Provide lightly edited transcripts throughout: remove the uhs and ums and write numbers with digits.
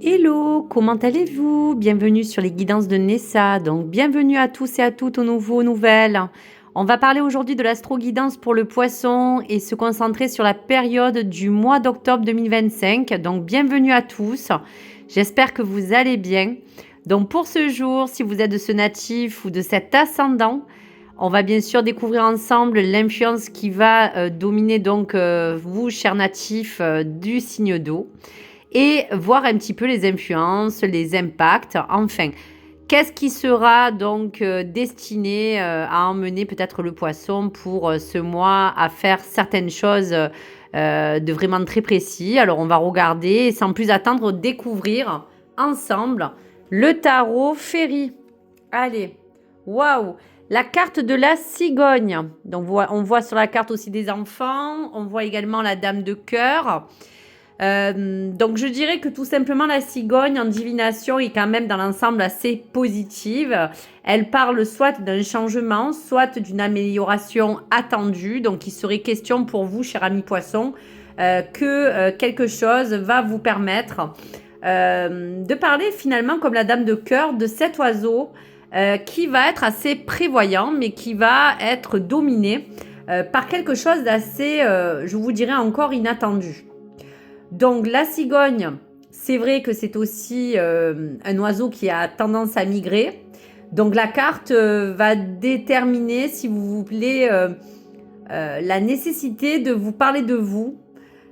Hello, comment allez-vous? Bienvenue sur les guidances de Nessa. Donc, bienvenue à tous et à toutes aux nouvelles. On va parler aujourd'hui de l'astro-guidance pour le poisson et se concentrer sur la période du mois d'octobre 2025. Donc, bienvenue à tous. J'espère que vous allez bien. Donc, pour ce jour, si vous êtes de ce natif ou de cet ascendant, on va bien sûr découvrir ensemble l'influence qui va dominer donc vous, chers natifs du signe d'eau, et voir un petit peu les influences, les impacts, enfin, qu'est-ce qui sera donc destiné à emmener peut-être le poisson pour ce mois à faire certaines choses de vraiment très précis. Alors on va regarder et sans plus attendre découvrir ensemble le tarot Féri. Allez, waouh! La carte de la cigogne. Donc on voit sur la carte aussi des enfants, on voit également la dame de cœur. Donc je dirais que tout simplement la cigogne en divination est quand même dans l'ensemble assez positive. Elle parle soit d'un changement, soit d'une amélioration attendue. Donc il serait question pour vous, cher ami poisson, que quelque chose va vous permettre de parler finalement comme la dame de cœur de cet oiseau qui va être assez prévoyant mais qui va être dominé par quelque chose d'assez, je vous dirais encore inattendu. Donc la cigogne, c'est vrai que c'est aussi un oiseau qui a tendance à migrer. Donc la carte va déterminer, si vous voulez, la nécessité de vous parler de vous,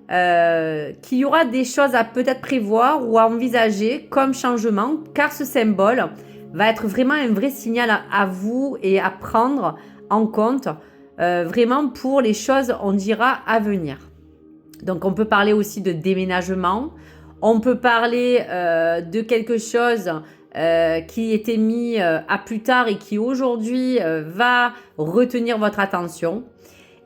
qu'il y aura des choses à peut-être prévoir ou à envisager comme changement, car ce symbole va être vraiment un vrai signal à vous et à prendre en compte, vraiment pour les choses, on dira, à venir. Donc, on peut parler aussi de déménagement. On peut parler de quelque chose qui était mis à plus tard et qui aujourd'hui va retenir votre attention.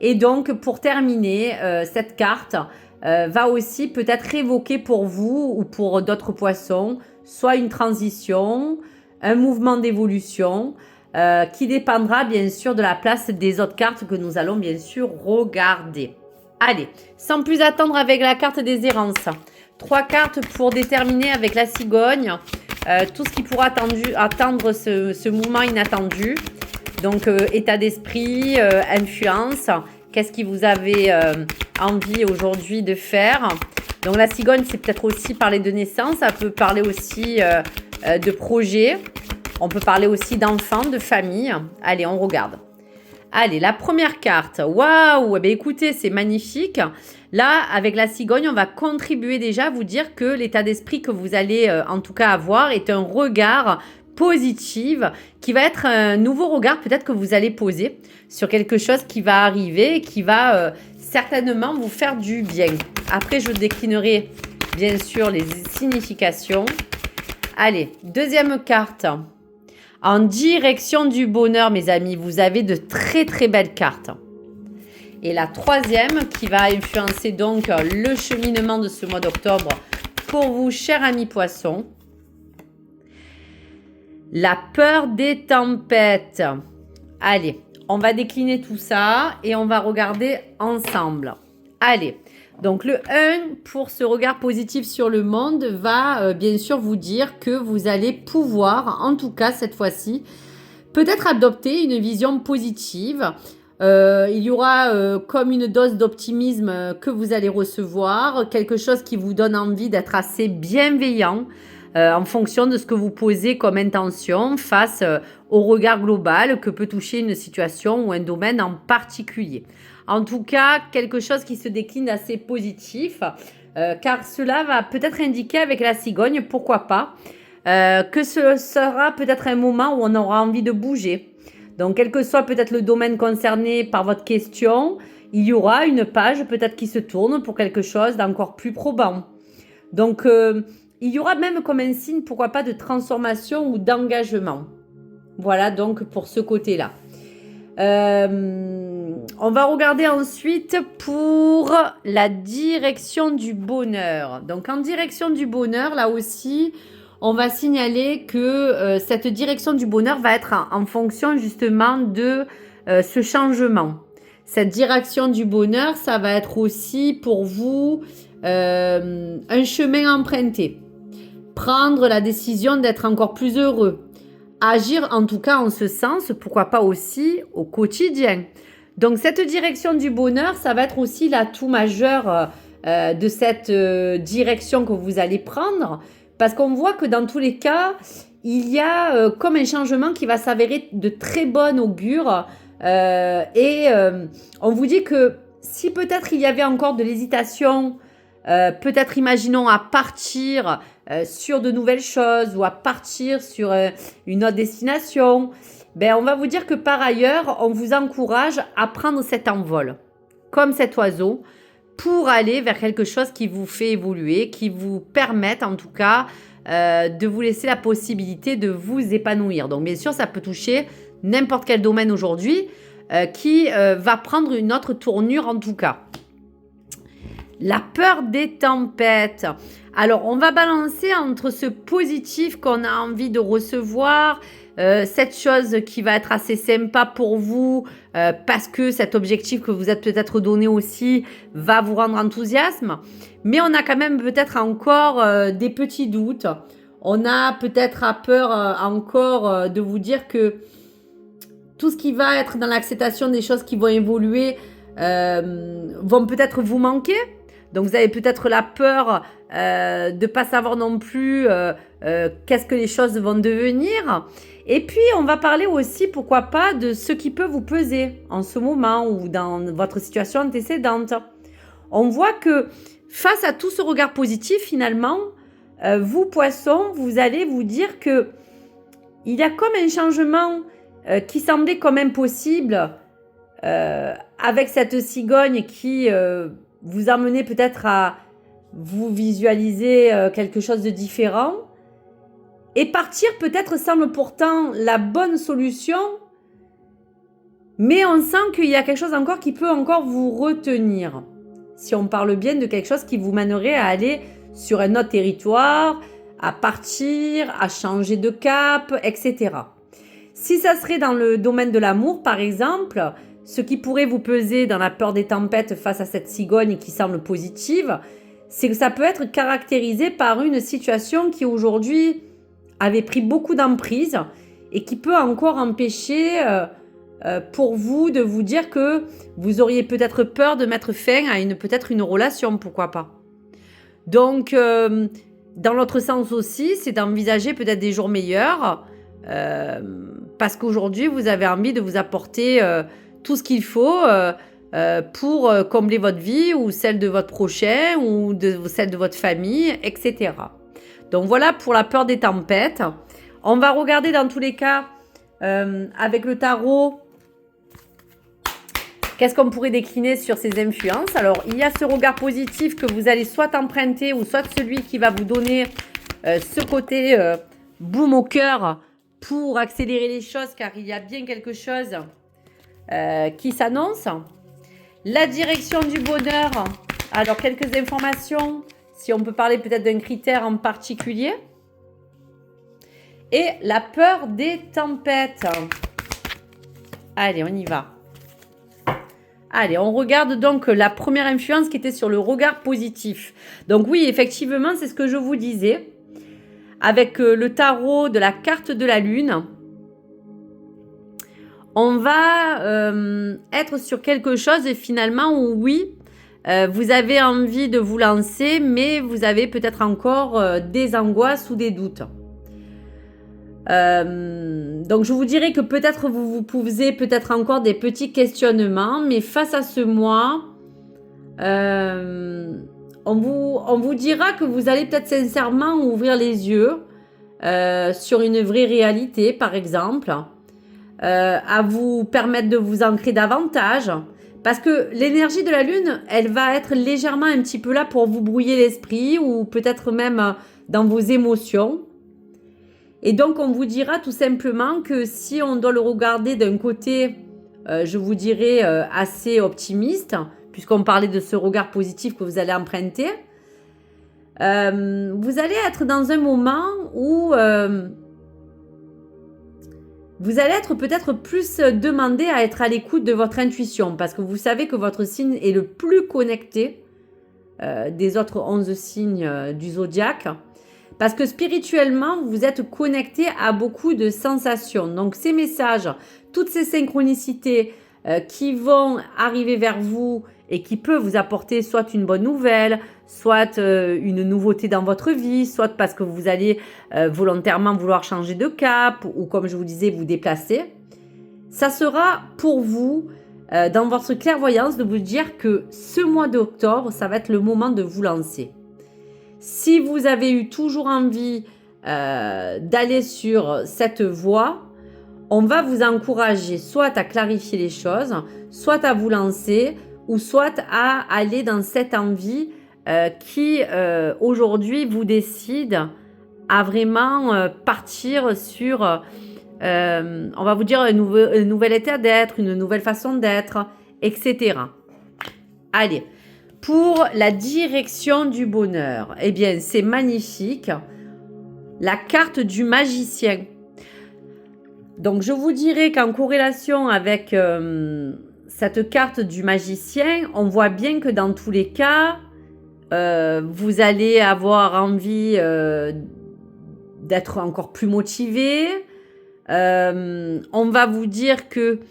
Et donc, pour terminer, cette carte va aussi peut-être évoquer pour vous ou pour d'autres poissons soit une transition, un mouvement d'évolution qui dépendra bien sûr de la place des autres cartes que nous allons bien sûr regarder. Allez, sans plus attendre avec la carte des errances. 3 cartes pour déterminer avec la cigogne tout ce qui pourra attendre ce mouvement inattendu. Donc, état d'esprit, influence. Qu'est-ce que vous avez envie aujourd'hui de faire? Donc, la cigogne, c'est peut-être aussi parler de naissance. Ça peut parler aussi de projet. On peut parler aussi d'enfants, de famille. Allez, on regarde. Allez, la première carte. Waouh! Eh bien, écoutez, c'est magnifique. Là, avec la cigogne, on va contribuer déjà à vous dire que l'état d'esprit que vous allez en tout cas avoir est un regard positif qui va être un nouveau regard peut-être que vous allez poser sur quelque chose qui va arriver et qui va certainement vous faire du bien. Après, je déclinerai bien sûr les significations. Allez, deuxième carte. En direction du bonheur, mes amis, vous avez de très très belles cartes. Et la troisième qui va influencer donc le cheminement de ce mois d'octobre pour vous, chers amis poissons. La peur des tempêtes. Allez, on va décliner tout ça et on va regarder ensemble. Allez. Donc le 1 pour ce regard positif sur le monde va bien sûr vous dire que vous allez pouvoir, en tout cas cette fois-ci, peut-être adopter une vision positive. Il y aura comme une dose d'optimisme que vous allez recevoir, quelque chose qui vous donne envie d'être assez bienveillant en fonction de ce que vous posez comme intention face au regard global que peut toucher une situation ou un domaine en particulier. En tout cas, quelque chose qui se décline assez positif, car cela va peut-être indiquer avec la cigogne, pourquoi pas, que ce sera peut-être un moment où on aura envie de bouger. Donc, quel que soit peut-être le domaine concerné par votre question, il y aura une page peut-être qui se tourne pour quelque chose d'encore plus probant. Donc, il y aura même comme un signe, pourquoi pas, de transformation ou d'engagement. Voilà donc pour ce côté-là. On va regarder ensuite pour la direction du bonheur. Donc en direction du bonheur, là aussi, on va signaler que cette direction du bonheur va être en fonction justement de ce changement. Cette direction du bonheur, ça va être aussi pour vous un chemin emprunté. prendre la décision d'être encore plus heureux. Agir en tout cas en ce sens, pourquoi pas aussi au quotidien. Donc cette direction du bonheur, ça va être aussi l'atout majeur de cette direction que vous allez prendre, parce qu'on voit que dans tous les cas, il y a comme un changement qui va s'avérer de très bon augure, et on vous dit que si peut-être il y avait encore de l'hésitation, peut-être imaginons à partir sur de nouvelles choses ou à partir sur une autre destination, ben on va vous dire que par ailleurs, on vous encourage à prendre cet envol, comme cet oiseau, pour aller vers quelque chose qui vous fait évoluer, qui vous permette en tout cas de vous laisser la possibilité de vous épanouir. Donc bien sûr, ça peut toucher n'importe quel domaine aujourd'hui qui va prendre une autre tournure en tout cas. La peur des tempêtes. Alors, on va balancer entre ce positif qu'on a envie de recevoir, cette chose qui va être assez sympa pour vous, parce que cet objectif que vous êtes peut-être donné aussi va vous rendre enthousiasme. Mais on a quand même peut-être encore des petits doutes. On a peut-être peur encore de vous dire que tout ce qui va être dans l'acceptation des choses qui vont évoluer vont peut-être vous manquer. Donc, vous avez peut-être la peur de ne pas savoir non plus qu'est-ce que les choses vont devenir. Et puis, on va parler aussi, pourquoi pas, de ce qui peut vous peser en ce moment ou dans votre situation antécédente. On voit que face à tout ce regard positif, finalement, vous, poissons, vous allez vous dire que il y a comme un changement qui semblait comme impossible avec cette cigogne qui vous amenez peut-être à vous visualiser quelque chose de différent. Et partir peut-être semble pourtant la bonne solution, mais on sent qu'il y a quelque chose encore qui peut encore vous retenir. Si on parle bien de quelque chose qui vous mènerait à aller sur un autre territoire, à partir, à changer de cap, etc. Si ça serait dans le domaine de l'amour, par exemple, ce qui pourrait vous peser dans la peur des tempêtes face à cette cigogne qui semble positive, c'est que ça peut être caractérisé par une situation qui aujourd'hui avait pris beaucoup d'emprise et qui peut encore empêcher pour vous de vous dire que vous auriez peut-être peur de mettre fin à peut-être une relation, pourquoi pas. Donc, dans l'autre sens aussi, c'est d'envisager peut-être des jours meilleurs parce qu'aujourd'hui, vous avez envie de vous apporter tout ce qu'il faut pour combler votre vie ou celle de votre prochain ou celle de votre famille, etc. Donc voilà pour la peur des tempêtes. On va regarder dans tous les cas avec le tarot qu'est-ce qu'on pourrait décliner sur ces influences. Alors il y a ce regard positif que vous allez soit emprunter ou soit celui qui va vous donner ce côté boum au cœur pour accélérer les choses car il y a bien quelque chose qui s'annonce. La direction du bonheur. Alors, quelques informations, si on peut parler peut-être d'un critère en particulier. Et la peur des tempêtes. Allez, on y va. Allez, on regarde donc la première influence qui était sur le regard positif. Donc oui, effectivement, c'est ce que je vous disais. Avec le tarot de la carte de la lune, on va être sur quelque chose finalement où oui, vous avez envie de vous lancer, mais vous avez peut-être encore des angoisses ou des doutes. Donc je vous dirais que peut-être vous posez peut-être encore des petits questionnements, mais face à ce mois, on vous dira que vous allez peut-être sincèrement ouvrir les yeux sur une vraie réalité, par exemple, à vous permettre de vous ancrer davantage. Parce que l'énergie de la lune, elle va être légèrement un petit peu là pour vous brouiller l'esprit ou peut-être même dans vos émotions. Et donc, on vous dira tout simplement que si on doit le regarder d'un côté, je vous dirais assez optimiste, puisqu'on parlait de ce regard positif que vous allez emprunter, vous allez être dans un moment où vous allez être peut-être plus demandé à être à l'écoute de votre intuition parce que vous savez que votre signe est le plus connecté des autres 11 signes du zodiaque Parce que spirituellement, vous êtes connecté à beaucoup de sensations. Donc ces messages, toutes ces synchronicités qui vont arriver vers vous et qui peuvent vous apporter soit une bonne nouvelle, soit une nouveauté dans votre vie, soit parce que vous allez volontairement vouloir changer de cap ou comme je vous disais, vous déplacer. Ça sera pour vous, dans votre clairvoyance, de vous dire que ce mois d'octobre, ça va être le moment de vous lancer. Si vous avez eu toujours envie d'aller sur cette voie, on va vous encourager soit à clarifier les choses, soit à vous lancer, ou soit à aller dans cette envie qui aujourd'hui vous décide à vraiment partir sur, on va vous dire, un nouvel état d'être, une nouvelle façon d'être, etc. Allez, pour la direction du bonheur, eh bien c'est magnifique, la carte du magicien. Donc je vous dirais qu'en corrélation avec cette carte du magicien, on voit bien que dans tous les cas, vous allez avoir envie d'être encore plus motivé. On va vous dire que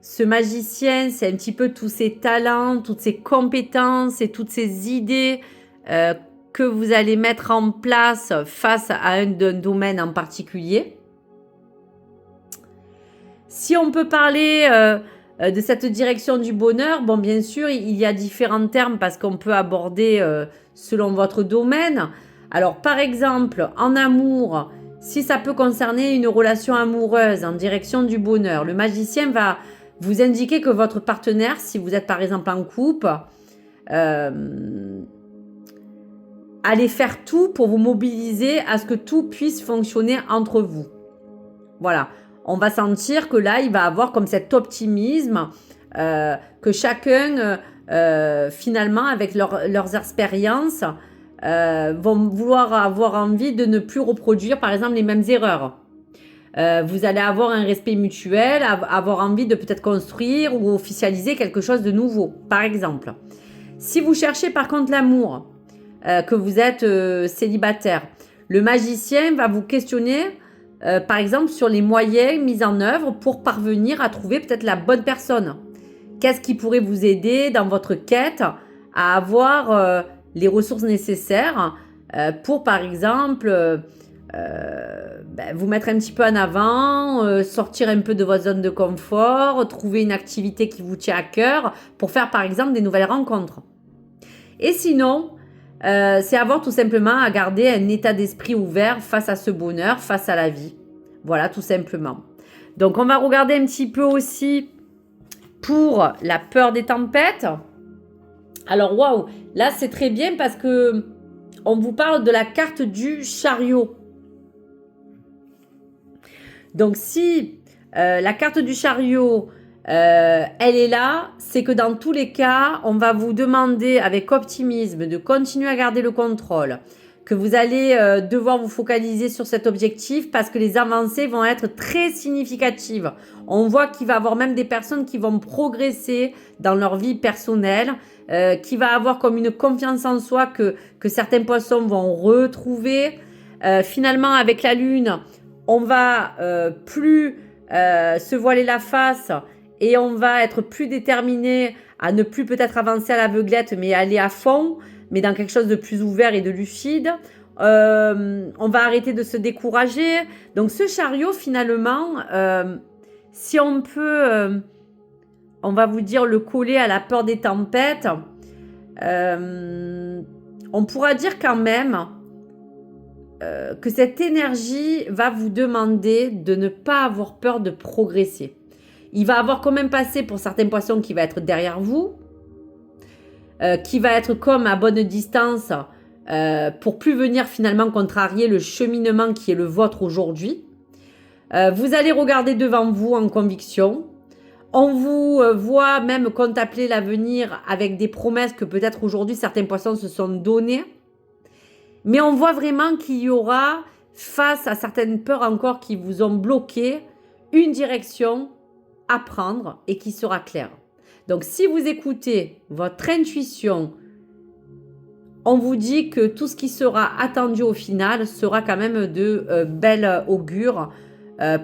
ce magicien, c'est un petit peu tous ses talents, toutes ses compétences et toutes ses idées que vous allez mettre en place face à un domaine en particulier. Si on peut parler de cette direction du bonheur, bon, bien sûr, il y a différents termes parce qu'on peut aborder selon votre domaine. Alors, par exemple, en amour, si ça peut concerner une relation amoureuse en direction du bonheur, le magicien va vous indiquer que votre partenaire, si vous êtes par exemple en couple, allez faire tout pour vous mobiliser à ce que tout puisse fonctionner entre vous. Voilà. On va sentir que là, il va avoir comme cet optimisme que chacun, finalement, avec leurs expériences, vont vouloir avoir envie de ne plus reproduire, par exemple, les mêmes erreurs. Vous allez avoir un respect mutuel, avoir envie de peut-être construire ou officialiser quelque chose de nouveau, par exemple. Si vous cherchez, par contre, l'amour, que vous êtes célibataire, le magicien va vous questionner par exemple sur les moyens mis en œuvre pour parvenir à trouver peut-être la bonne personne. Qu'est-ce qui pourrait vous aider dans votre quête à avoir les ressources nécessaires pour par exemple vous mettre un petit peu en avant, sortir un peu de votre zone de confort, trouver une activité qui vous tient à cœur pour faire par exemple des nouvelles rencontres. Et sinon, c'est avoir tout simplement à garder un état d'esprit ouvert face à ce bonheur, face à la vie. Voilà, tout simplement. Donc, on va regarder un petit peu aussi pour la peur des tempêtes. Alors, waouh, là, c'est très bien parce que on vous parle de la carte du chariot. Donc, si la carte du chariot, elle est là, c'est que dans tous les cas, on va vous demander avec optimisme de continuer à garder le contrôle, que vous allez devoir vous focaliser sur cet objectif parce que les avancées vont être très significatives. On voit qu'il va y avoir même des personnes qui vont progresser dans leur vie personnelle, qui va avoir comme une confiance en soi que certains poissons vont retrouver. Finalement, avec la lune, on va plus se voiler la face et on va être plus déterminé à ne plus peut-être avancer à l'aveuglette, mais aller à fond, mais dans quelque chose de plus ouvert et de lucide. On va arrêter de se décourager. Donc ce chariot, finalement, si on peut, on va vous dire, le coller à la peur des tempêtes, on pourra dire quand même que cette énergie va vous demander de ne pas avoir peur de progresser. Il va avoir quand même passé pour certains poissons qui va être derrière vous, qui va être comme à bonne distance pour plus venir finalement contrarier le cheminement qui est le vôtre aujourd'hui. Vous allez regarder devant vous en conviction. On vous voit même contempler l'avenir avec des promesses que peut-être aujourd'hui certains poissons se sont données. Mais on voit vraiment qu'il y aura, face à certaines peurs encore qui vous ont bloqué, une direction à prendre et qui sera claire. Donc, si vous écoutez votre intuition on vous dit que tout ce qui sera attendu au final sera quand même de bel augure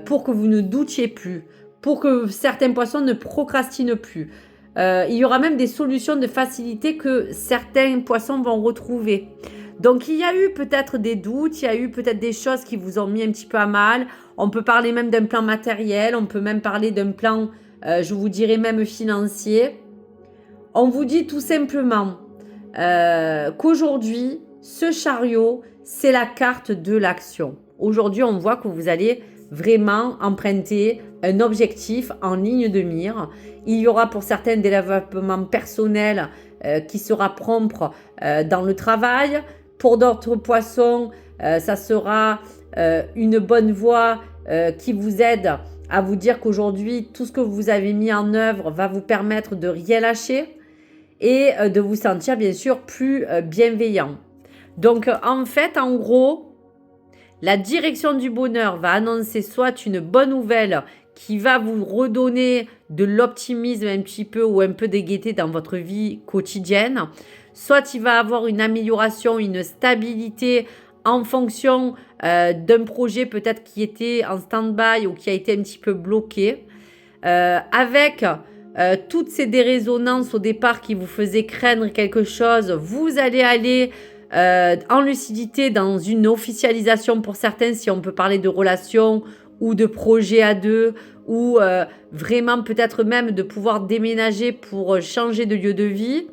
pour que vous ne doutiez plus, pour que certains poissons ne procrastinent plus. Il y aura même des solutions de facilité que certains poissons vont retrouver. Donc, il y a eu peut-être des doutes, il y a eu peut-être des choses qui vous ont mis un petit peu à mal. On peut parler même d'un plan matériel, on peut même parler d'un plan, je vous dirais même financier. On vous dit tout simplement qu'aujourd'hui, ce chariot, c'est la carte de l'action. Aujourd'hui, on voit que vous allez vraiment emprunter un objectif en ligne de mire. Il y aura pour certains des développements personnels qui sera propre dans le travail. Pour d'autres poissons, ça sera une bonne voie qui vous aide à vous dire qu'aujourd'hui, tout ce que vous avez mis en œuvre va vous permettre de rien lâcher et de vous sentir bien sûr plus bienveillant. Donc en fait, en gros, la direction du bonheur va annoncer soit une bonne nouvelle qui va vous redonner de l'optimisme un petit peu ou un peu de gaieté dans votre vie quotidienne, soit il va avoir une amélioration, une stabilité en fonction d'un projet peut-être qui était en stand-by ou qui a été un petit peu bloqué, avec toutes ces dérésonances au départ qui vous faisaient craindre quelque chose, vous allez aller en lucidité dans une officialisation pour certains, si on peut parler de relations ou de projets à deux, ou vraiment peut-être même de pouvoir déménager pour changer de lieu de vie.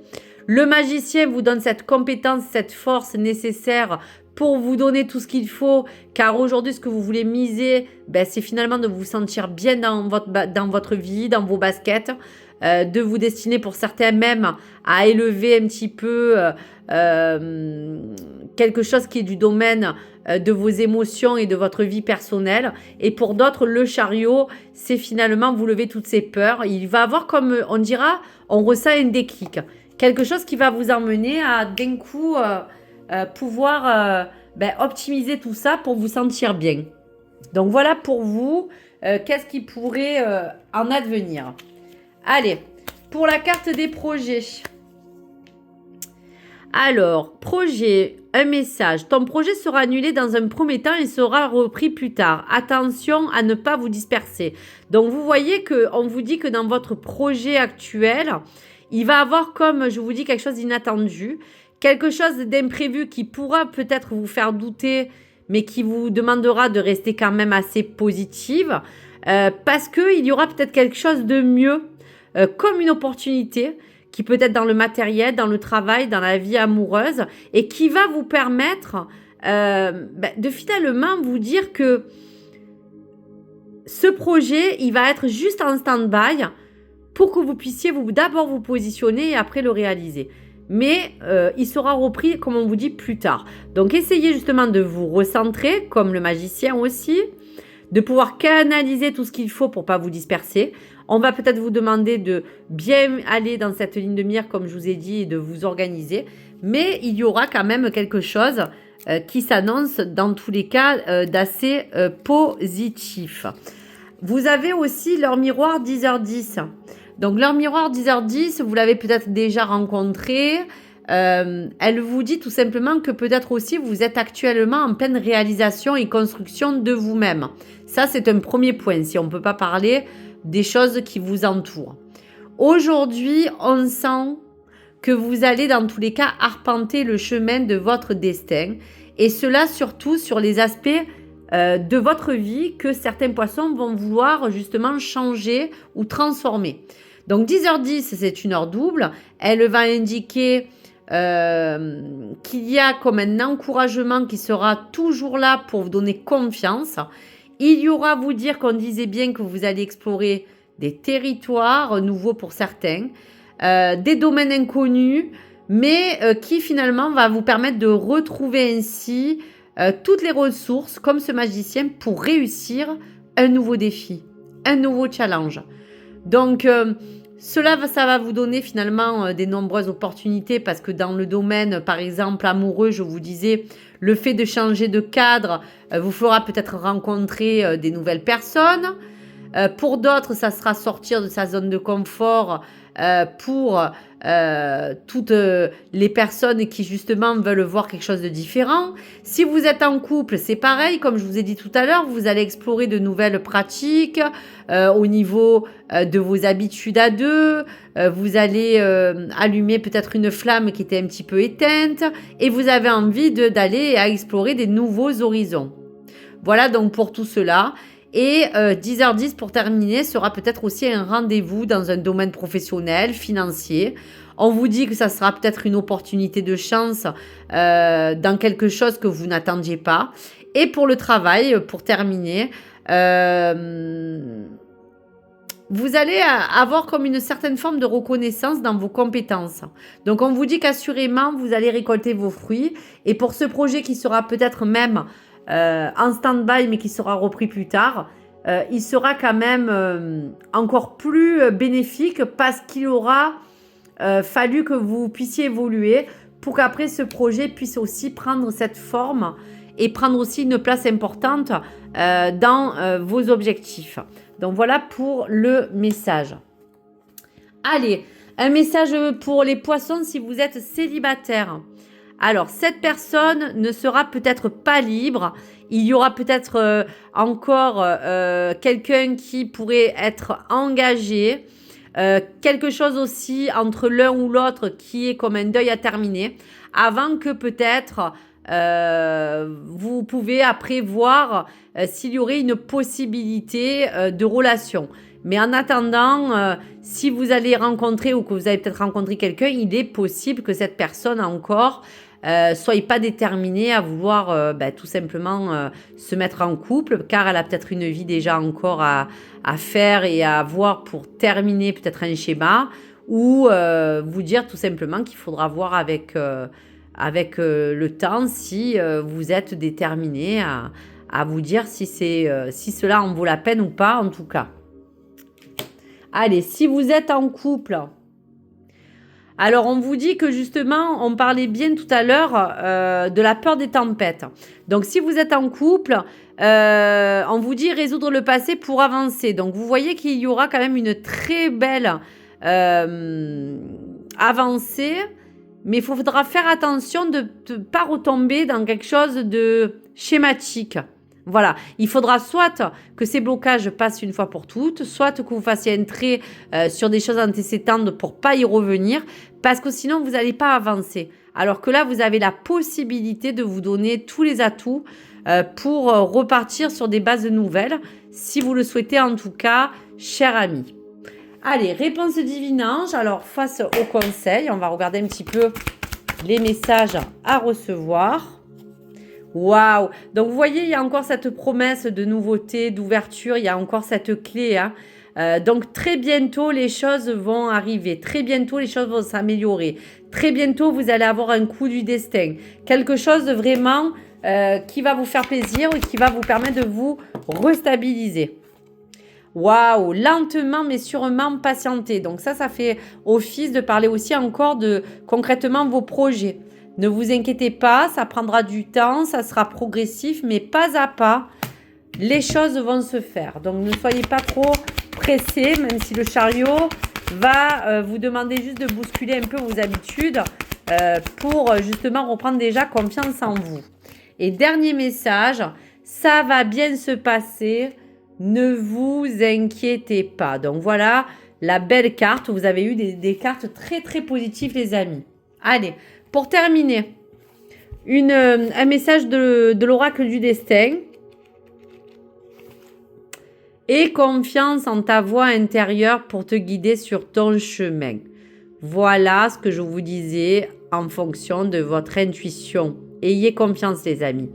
Le magicien vous donne cette compétence, cette force nécessaire pour vous donner tout ce qu'il faut, car aujourd'hui, ce que vous voulez miser, c'est finalement de vous sentir bien dans votre vie, dans vos baskets, de vous destiner pour certains même à élever un petit peu quelque chose qui est du domaine de vos émotions et de votre vie personnelle. Et pour d'autres, le chariot, c'est finalement vous lever toutes ces peurs. Il va avoir comme, on dira, on ressent un déclic. Quelque chose qui va vous emmener à d'un coup pouvoir optimiser tout ça pour vous sentir bien. Donc voilà pour vous, qu'est-ce qui pourrait en advenir. Allez, pour la carte des projets. Alors, projet, un message. Ton projet sera annulé dans un premier temps et sera repris plus tard. Attention à ne pas vous disperser. Donc, vous voyez qu'on vous dit que dans votre projet actuel, il va avoir comme, je vous dis, quelque chose d'inattendu, quelque chose d'imprévu qui pourra peut-être vous faire douter, mais qui vous demandera de rester quand même assez positive, parce qu'il y aura peut-être quelque chose de mieux, comme une opportunité, qui peut être dans le matériel, dans le travail, dans la vie amoureuse, et qui va vous permettre de finalement vous dire que ce projet, il va être juste en stand-by pour que vous puissiez d'abord vous positionner et après le réaliser. Mais il sera repris, comme on vous dit, plus tard. Donc, essayez justement de vous recentrer, comme le magicien aussi, de pouvoir canaliser tout ce qu'il faut pour ne pas vous disperser. On va peut-être vous demander de bien aller dans cette ligne de mire, comme je vous ai dit, et de vous organiser. Mais il y aura quand même quelque chose qui s'annonce, dans tous les cas, d'assez positif. Vous avez aussi leur miroir 10h10. Donc, leur miroir 10h10, vous l'avez peut-être déjà rencontré. Elle vous dit tout simplement que peut-être aussi vous êtes actuellement en pleine réalisation et construction de vous-même. Ça, c'est un premier point, si on ne peut pas parler des choses qui vous entourent. Aujourd'hui, on sent que vous allez dans tous les cas arpenter le chemin de votre destin. Et cela surtout sur les aspects de votre vie que certains poissons vont vouloir justement changer ou transformer. Donc 10h10, c'est une heure double. Elle va indiquer qu'il y a comme un encouragement qui sera toujours là pour vous donner confiance. Il y aura vous dire qu'on disait bien que vous allez explorer des territoires nouveaux pour certains, des domaines inconnus, mais qui finalement va vous permettre de retrouver ainsi toutes les ressources comme ce magicien pour réussir un nouveau défi, un nouveau challenge. Donc, ça va vous donner finalement des nombreuses opportunités parce que dans le domaine, par exemple, amoureux, je vous disais, le fait de changer de cadre vous fera peut-être rencontrer des nouvelles personnes. Pour d'autres, ça sera sortir de sa zone de confort pour toutes les personnes qui justement veulent voir quelque chose de différent. Si vous êtes en couple, c'est pareil, comme je vous ai dit tout à l'heure, vous allez explorer de nouvelles pratiques au niveau de vos habitudes à deux. Vous allez allumer peut-être une flamme qui était un petit peu éteinte et vous avez envie d'aller à explorer des nouveaux horizons. Voilà donc pour tout cela. Et 10h10 pour terminer sera peut-être aussi un rendez-vous dans un domaine professionnel, financier. On vous dit que ça sera peut-être une opportunité de chance dans quelque chose que vous n'attendiez pas. Et pour le travail, pour terminer, vous allez avoir comme une certaine forme de reconnaissance dans vos compétences. Donc, on vous dit qu'assurément, vous allez récolter vos fruits. Et pour ce projet qui sera peut-être même en stand-by, mais qui sera repris plus tard, il sera quand même encore plus bénéfique parce qu'il aura fallu que vous puissiez évoluer pour qu'après ce projet puisse aussi prendre cette forme et prendre aussi une place importante dans vos objectifs. Donc voilà pour le message. Allez, un message pour les poissons si vous êtes célibataire. Alors, cette personne ne sera peut-être pas libre. Il y aura peut-être encore quelqu'un qui pourrait être engagé. Quelque chose aussi entre l'un ou l'autre qui est comme un deuil à terminer. Avant que peut-être vous pouvez après voir s'il y aurait une possibilité de relation. Mais en attendant, si vous allez rencontrer ou que vous avez peut-être rencontré quelqu'un, il est possible que cette personne encore soyez pas déterminée à vouloir tout simplement se mettre en couple, car elle a peut-être une vie déjà encore à faire et à voir pour terminer peut-être un schéma, ou vous dire tout simplement qu'il faudra voir avec le temps si vous êtes déterminé à vous dire si cela en vaut la peine ou pas en tout cas. Allez, si vous êtes en couple, alors on vous dit que justement, on parlait bien tout à l'heure de la peur des tempêtes. Donc si vous êtes en couple, on vous dit résoudre le passé pour avancer. Donc vous voyez qu'il y aura quand même une très belle avancée, mais il faudra faire attention de ne pas retomber dans quelque chose de schématique. Voilà, il faudra soit que ces blocages passent une fois pour toutes, soit que vous fassiez un trait sur des choses antécédentes pour pas y revenir, parce que sinon vous n'allez pas avancer. Alors que là, vous avez la possibilité de vous donner tous les atouts pour repartir sur des bases nouvelles, si vous le souhaitez en tout cas, cher ami. Allez, réponse divine ange. Alors, face au conseil, on va regarder un petit peu les messages à recevoir. Waouh! Donc, vous voyez, il y a encore cette promesse de nouveauté, d'ouverture. Il y a encore cette clé. Donc, très bientôt, les choses vont arriver. Très bientôt, les choses vont s'améliorer. Très bientôt, vous allez avoir un coup du destin. Quelque chose de vraiment qui va vous faire plaisir et qui va vous permettre de vous restabiliser. Waouh! Lentement, mais sûrement patienter. Donc, ça fait office de parler aussi encore de concrètement vos projets. Ne vous inquiétez pas, ça prendra du temps, ça sera progressif, mais pas à pas, les choses vont se faire. Donc, ne soyez pas trop pressés, même si le chariot va vous demander juste de bousculer un peu vos habitudes pour justement reprendre déjà confiance en vous. Et dernier message, ça va bien se passer, ne vous inquiétez pas. Donc, voilà la belle carte. Vous avez eu des cartes très, très positives, les amis. Allez. Pour terminer, un message de l'oracle du destin. Aie confiance en ta voix intérieure pour te guider sur ton chemin. Voilà ce que je vous disais en fonction de votre intuition. Ayez confiance, les amis.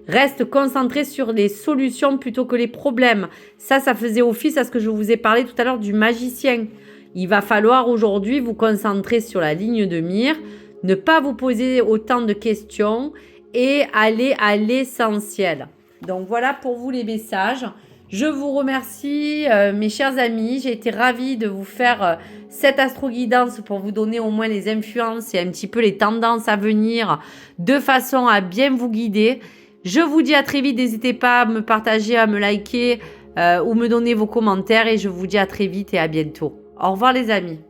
Reste concentré sur les solutions plutôt que les problèmes. Ça faisait office à ce que je vous ai parlé tout à l'heure du magicien. Il va falloir aujourd'hui vous concentrer sur la ligne de mire, ne pas vous poser autant de questions et aller à l'essentiel. Donc voilà pour vous les messages. Je vous remercie mes chers amis. J'ai été ravie de vous faire cette astro-guidance pour vous donner au moins les influences et un petit peu les tendances à venir de façon à bien vous guider. Je vous dis à très vite. N'hésitez pas à me partager, à me liker ou me donner vos commentaires et je vous dis à très vite et à bientôt. Au revoir les amis.